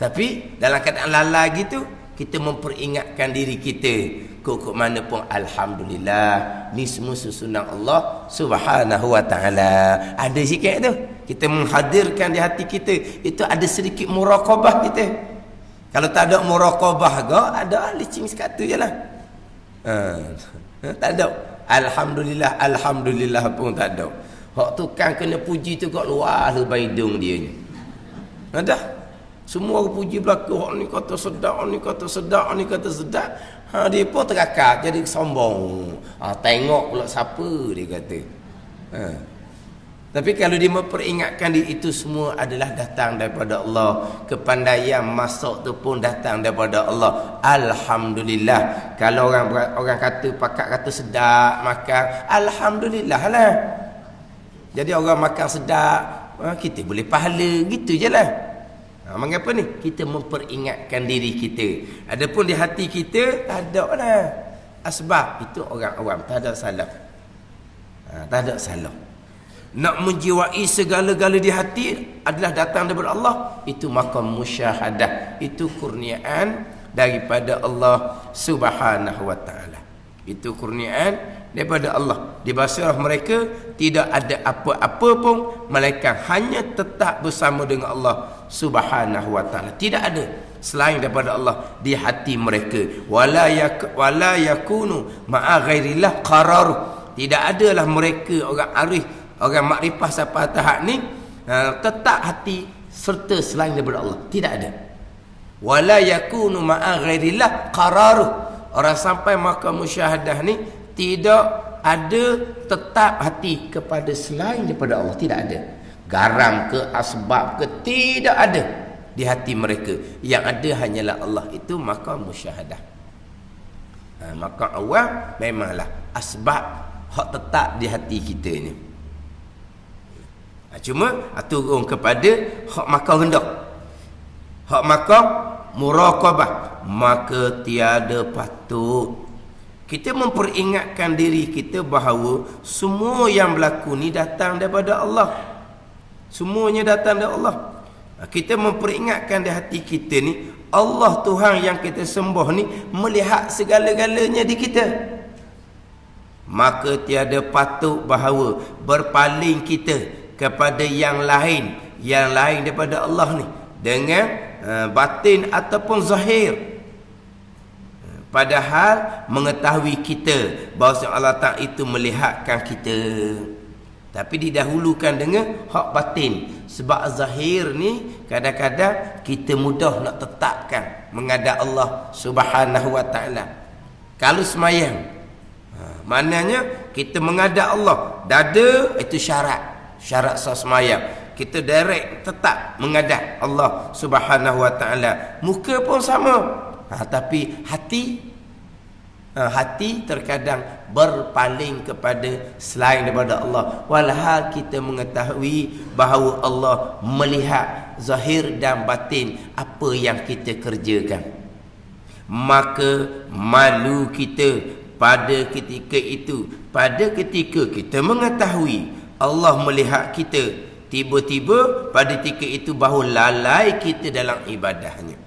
Tapi dalam keadaan lalai gitu, kita memperingatkan diri kita. Kok mana pun alhamdulillah, ni semua susunan Allah Subhanahu wa taala. Ada sikit tu, kita menghadirkan di hati kita. Itu ada sedikit muraqabah kita. Kalau tak ada muraqabah ke, ada licin sekatu je lah. Tak ada. Alhamdulillah pun tak ada. Hak tukang kena puji tu kat luar lubang hidung dia ni. Ada. Semua orang puji belaka. Hak ni kata sedap, ni kata sedap, ni kata sedap. Dia pun terakak jadi sombong. Tengok pula siapa dia kata. Tapi kalau dia memperingatkan diri, itu semua adalah datang daripada Allah. Kepandaian masak tu pun datang daripada Allah. Alhamdulillah. Kalau orang kata, pakak kata sedap makan, alhamdulillah lah. Jadi orang makan sedap, kita boleh pahala, gitu je lah. Mengapa ni? Kita memperingatkan diri kita. Adapun di hati kita, tak ada lah. Asbab itu orang awam, tak ada salah. Tak ada salah. Nak menjiwai segala-gala di hati adalah datang daripada Allah. Itu makam musyahadah. Itu kurniaan daripada Allah Subhanahu wa ta'ala. Itu kurniaan daripada Allah. Di basirah mereka tidak ada apa-apa pun melainkan hanya tetap bersama dengan Allah Subhanahu wa taala. Tidak ada selain daripada Allah di hati mereka. Wala yakunu ma'a ghairillah qarar. Tidak adalah mereka orang arif, orang makrifah sampai tahap ni tetap hati serta selain daripada Allah. Tidak ada. Wala yakunu ma'a ghairillah qarar. Orang sampai maqam musyahadah ni tidak ada tetap hati kepada selain daripada Allah. Tidak ada. Garam ke asbab ke tidak ada di hati mereka. Yang ada hanyalah Allah. Itu maqam musyahadah. Maqam awal memanglah asbab hak tetap di hati kita ni. Cuma turun kepada hak maqam rendah. Hak maqam muraqabah, maka tiada patut kita memperingatkan diri kita bahawa semua yang berlaku ni datang daripada Allah. Semuanya datang daripada Allah. Kita memperingatkan di hati kita ni, Allah Tuhan yang kita sembah ni melihat segala-galanya di kita. Maka tiada patut bahawa berpaling kita kepada yang lain daripada Allah ni dengan batin ataupun zahir. Padahal mengetahui kita bahawa Allah Ta'ala itu melihatkan kita. Tapi didahulukan dengan hak batin. Sebab zahir ni kadang-kadang kita mudah nak tetapkan menghadap Allah Subhanahu wa taala. Kalau semayang, maknanya kita menghadap Allah. Dada itu syarat sah semayang. Kita direct tetap menghadap Allah Subhanahu wa taala. Muka pun sama. Tapi hati terkadang berpaling kepada selain daripada Allah. Walhal kita mengetahui bahawa Allah melihat zahir dan batin apa yang kita kerjakan. Maka malu kita pada ketika itu, pada ketika kita mengetahui Allah melihat kita, tiba-tiba pada ketika itu bahawa lalai kita dalam ibadahnya.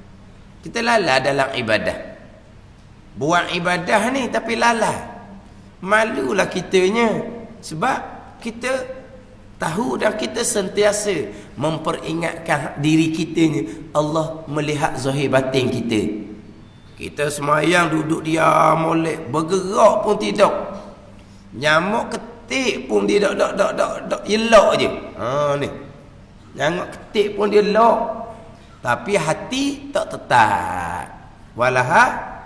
Kita lalai dalam ibadah. Buat ibadah ni tapi lalai. Malulah kitanya. Sebab kita tahu dan kita sentiasa memperingatkan diri kita ni, Allah melihat zahir batin kita. Kita semayang duduk diam molek, bergerak pun tidak. Nyamuk ketik pun dia dok elok je. Ni. Nyamuk ketik pun dia elok. Tapi hati tak tetap. Walahal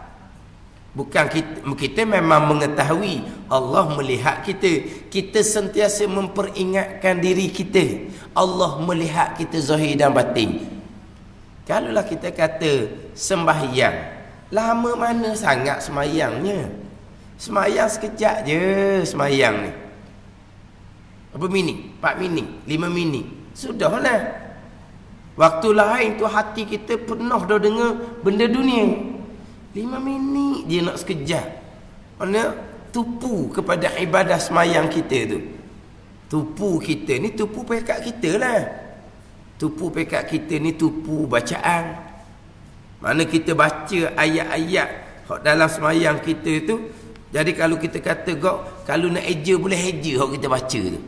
bukan kita memang mengetahui Allah melihat kita. Kita sentiasa memperingatkan diri kita, Allah melihat kita zahir dan batin. Kalaulah kita kata sembahyang, lama mana sangat sembahyangnya? Sembahyang sekejap je sembahyang ni. Berapa minit? 4 minit, 5 minit. Sudahlah. Waktu lain tu hati kita penuh dah dengan benda dunia. 5 minit dia nak sekejap. Mana tupu kepada ibadah semayang kita tu. Tupu kita ni, tupu pekat kita lah. Tupu pekat kita ni tupu bacaan. Mana kita baca ayat-ayat dalam semayang kita tu. Jadi kalau kita kata kalau nak eja boleh eja hak kita baca tu.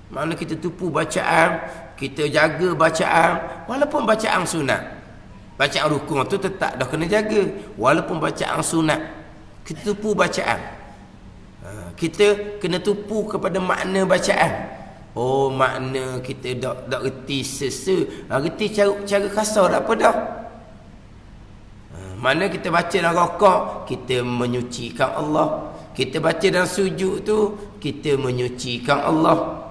Mana kita tupu bacaan, kita jaga bacaan, walaupun bacaan sunat. Bacaan rukun tu tetap dah kena jaga, walaupun bacaan sunat. Kita tupu bacaan. Kita kena tupu kepada makna bacaan. Oh, makna kita dak reti reti cara kasar tak apa dah. Mana kita baca dalam rakaat, kita menyucikan Allah. Kita baca dalam sujud tu, kita menyucikan Allah.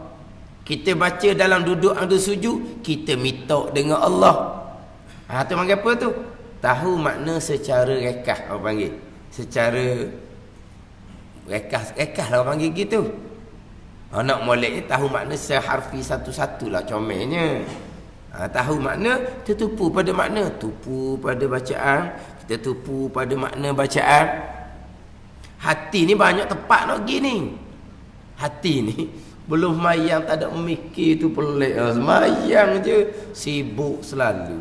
Kita baca dalam duduk ada sujud, kita minta dengan Allah. Tu panggil apa tu? Tahu makna secara rekah, orang panggil. Secara rekah lah orang panggil gitu. Nak molek ni tahu makna seharfi satu-satu lah comelnya. Tahu makna, tertupu pada makna. Tupu pada bacaan, kita tupu pada makna bacaan. Hati ni banyak tempat nak pergi ni. Hati ni belum semayang tak ada memikir tu pelik. Semayang je sibuk selalu.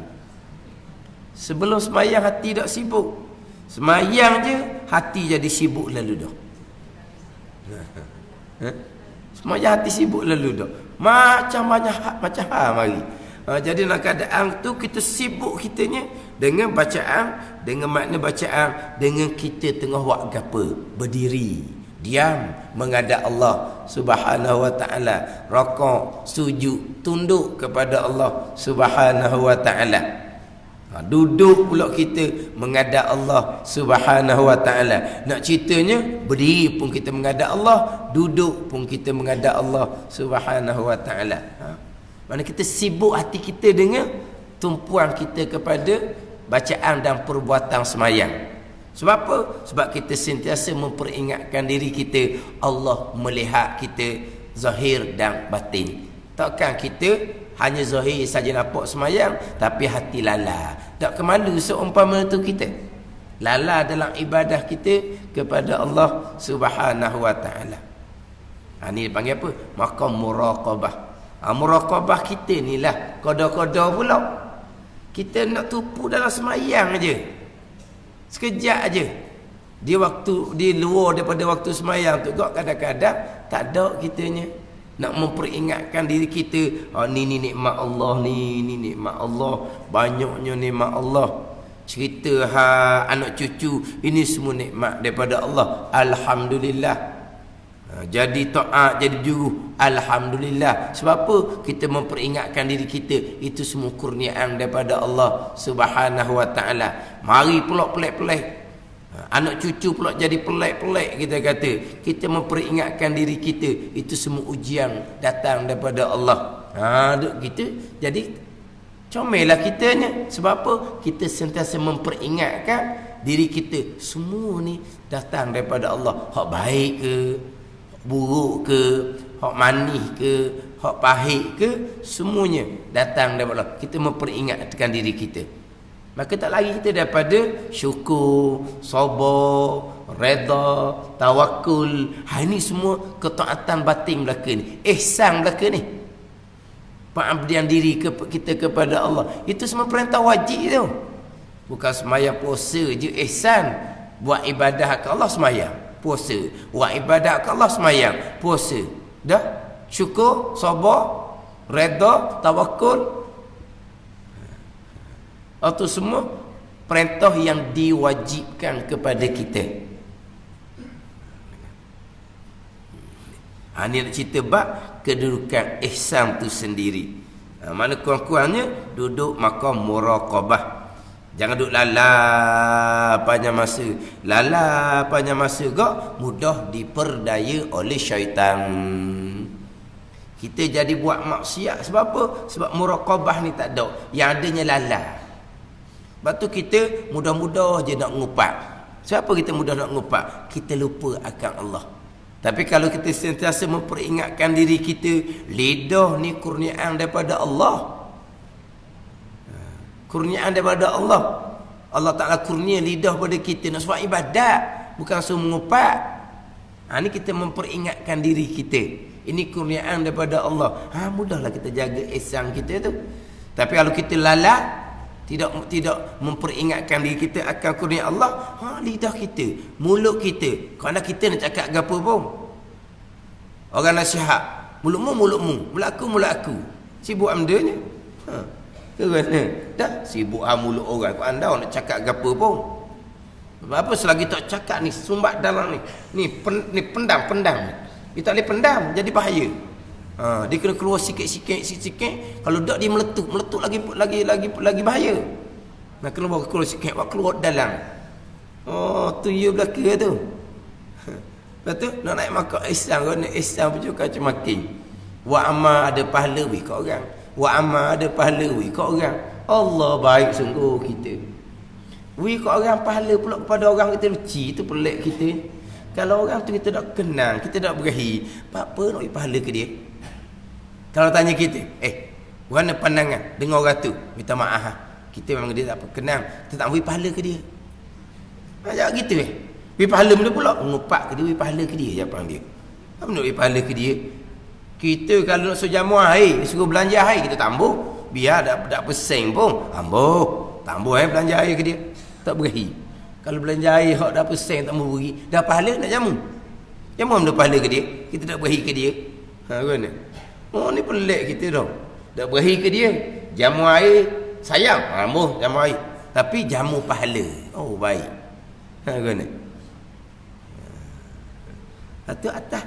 Sebelum semayang hati tak sibuk. Semayang je hati jadi sibuk lalu dah. Semaya hati sibuk lalu dah. Macam banyak macam mari. Jadi dalam keadaan tu kita sibuk kitanya dengan bacaan, dengan makna bacaan, dengan kita tengah buat apa? Berdiri, diam menghadap Allah Subhanahu wa taala, rakaat, sujud, tunduk kepada Allah Subhanahu wa taala. Duduk pula kita menghadap Allah Subhanahu wa taala. Nak ceritanya berdiri pun kita menghadap Allah, duduk pun kita menghadap Allah Subhanahu wa taala. Mana kita sibuk hati kita dengan tumpuan kita kepada bacaan dan perbuatan semayang. Sebab apa? Sebab kita sentiasa memperingatkan diri kita, Allah melihat kita zahir dan batin. Takkan kita hanya zahir saja nampak semayang tapi hati lala. Tak ke mana seumpama itu kita lala dalam ibadah kita kepada Allah Subhanahu wa taala. Ini dipanggil apa? Maqam muraqabah. Muraqabah kita ni lah koda-koda pula. Kita nak tupu dalam semayang aja. Sekejap aja. Di waktu di luar daripada waktu semayang tu kadang-kadang tak ada kitanya nak memperingatkan diri kita, ni nikmat Allah, ni nikmat Allah, banyaknya nikmat Allah. Cerita anak cucu, ini semua nikmat daripada Allah. Alhamdulillah. Jadi taat, jadi juru, alhamdulillah. Sebab apa? Kita memperingatkan diri kita, itu semua kurniaan daripada Allah Subhanahu wa taala. Mari pula pelik-pelik. Anak cucu pula jadi pelik-pelik, kita kata. Kita memperingatkan diri kita, itu semua ujian datang daripada Allah. Kita jadi comellah kitanya. Sebab apa? Kita sentiasa memperingatkan diri kita, semua ni datang daripada Allah. Hak baik ke, buruk ke, hak manis ke, hak pahit ke, semuanya datang daripada Allah. Kita memperingatkan diri kita. Maka tak lagi kita daripada syukur, sabar, redha, tawakul. Ini semua ketaatan batin belaka ni. Ihsan belaka ni. Pengabdian diri kita kepada Allah. Itu semua perintah wajib tu. Bukan sembahyang puasa je ihsan. Buat ibadah ke Allah sembahyang, puasa. Buat ibadah ke Allah sembahyang, puasa. Dah? Syukur, sabar, redha, tawakul. Itu semua perintah yang diwajibkan kepada kita. Ini nak cerita bab kedudukan ihsan tu sendiri. Mana kurang-kurangnya duduk maqam muraqabah. Jangan duduk lala panjang masa. Lala panjang masa gak mudah diperdaya oleh syaitan. Kita jadi buat maksiat sebab apa? Sebab muraqabah ni tak ada. Yang adanya lala. Sebab tu kita mudah-mudah je nak ngupak. Siapa kita mudah nak ngupak? Kita lupa akan Allah. Tapi kalau kita sentiasa memperingatkan diri kita, lidah ni kurniaan daripada Allah. Kurniaan daripada Allah. Allah Ta'ala kurnia lidah pada kita nak buat ibadat, bukan suruh mengupak. Ni kita memperingatkan diri kita. Ini kurniaan daripada Allah. Mudahlah kita jaga ihsan kita tu. Tapi kalau kita lalai, tidak memperingatkan diri kita akan kurnia Allah, lidah kita, mulut kita, kerana kita nak cakap apa pun. Orang nasihat, mulutmu, mulut aku. Sibuk amdanya. Kerana dah sibuk mulut orang, anda nak cakap apa pun. Apa selagi tak cakap ni, sumbat dalam ni. Ni pendam. Dia tak boleh pendam, jadi bahaya. Dia kena keluar sikit-sikit. Kalau tak dia meletup lagi bahaya. Nak keluar sikit, keluar dalam. Tu ya belaka tu. Lepas tu nak naik makan ihsan, nak ihsan pun juga macam makin. Wa amal ada pahala kat orang. Wa amal ada pahala kat orang. Allah baik sungguh kita. Kat orang pahala pula kepada orang kita luci, tu pelik kita. Kalau orang tu kita tak kenal, kita tak berahi, apa nak bagi pahala ke dia? Kalau tanya kita, mana pandangan dengan orang tu? Minta maaf, kita memang dia tak kenal, kita tak beri pahala ke dia. Macam gitu beri pahala benda pula, ngupak ke dia, beri pahala ke dia, jawapan dia. Apa nak beri pahala ke dia? Kita kalau nak suruh jamuah air, suruh belanja air, kita tambuh. Biar tak pesing pun, tambuh belanja air ke dia. Tak beri. Kalau belanja air hak dah pesing tak mau beri, dah pahala nak jamu. Jangan benda pahala ke dia, kita tak berahi ke dia. Kan? Oh ni pelik kita dah. Tak berahi ke dia. Jamu air sayang, ambuh jamu air. Tapi jamu pahala. Oh baik. Kan? Atau atas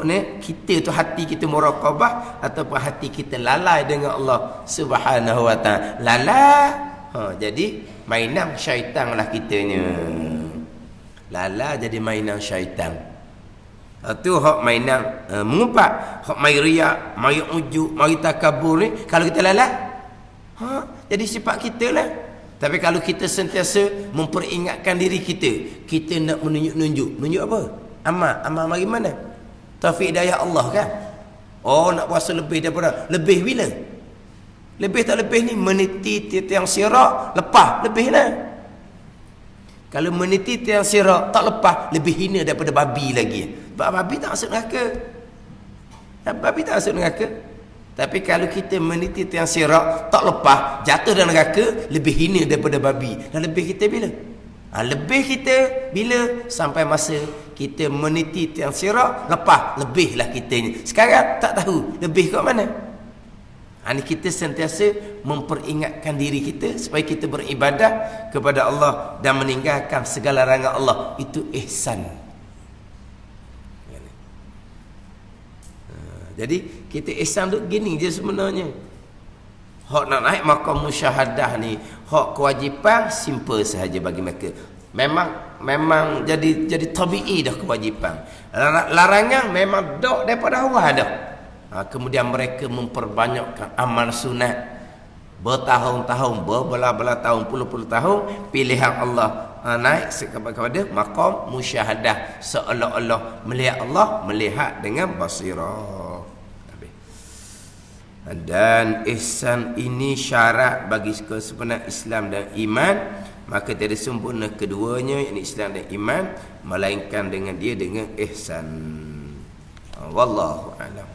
ni kita tu hati kita muraqabah ataupun hati kita lalai dengan Allah Subhanahu wa taala. Lalai. Jadi mainan syaitan lah kitanya. Lalai jadi mainan syaitan. Tu hak mainan mengumpat, hak mai riak, mai ujub, mai takabur ni kalau kita lalai. Jadi sifat kita lah. Tapi kalau kita sentiasa memperingatkan diri kita, kita nak menunjuk-nunjuk. Menunjuk apa? Amal mari mana? Taufik hidayah Allah kan? Oh nak puasa lebih daripada. Lebih bila? Lebih tak lebih ni meniti tiang sirak lepas lebih lah. Kalau meniti tiang sirak tak lepas lebih hina daripada babi lagi. Sebab babi tak masuk neraka. Babi tak masuk neraka. Tapi kalau kita meniti tiang sirak tak lepas jatuh dalam neraka lebih hina daripada babi. Dan lebih kita bila? Lebih kita bila sampai masa kita meniti tiang sirak lepas lebihlah kitanya. Sekarang tak tahu lebih kat mana. Ini kita sentiasa memperingatkan diri kita supaya kita beribadah kepada Allah dan meninggalkan segala larangan Allah. Itu ihsan. Jadi kita ihsan tu gini je sebenarnya. Hak nak naik maqam musyahadah ni, hak kewajipan simple sahaja bagi mereka. Memang jadi tabi'i dah kewajipan. Larangan memang dak daripada awal dah. Kemudian mereka memperbanyakkan amal sunat bertahun-tahun, berbelah-belah tahun, puluh-puluh tahun, pilihan Allah naik kepada maqam musyahadah, seolah-olah melihat Allah, melihat dengan basirah. Dan ihsan ini syarat bagi kesempurnaan Islam dan iman. Maka tiada sempurna keduanya, yakni Islam dan iman, melainkan dengan dia dengan ihsan. Wallahu a'lam.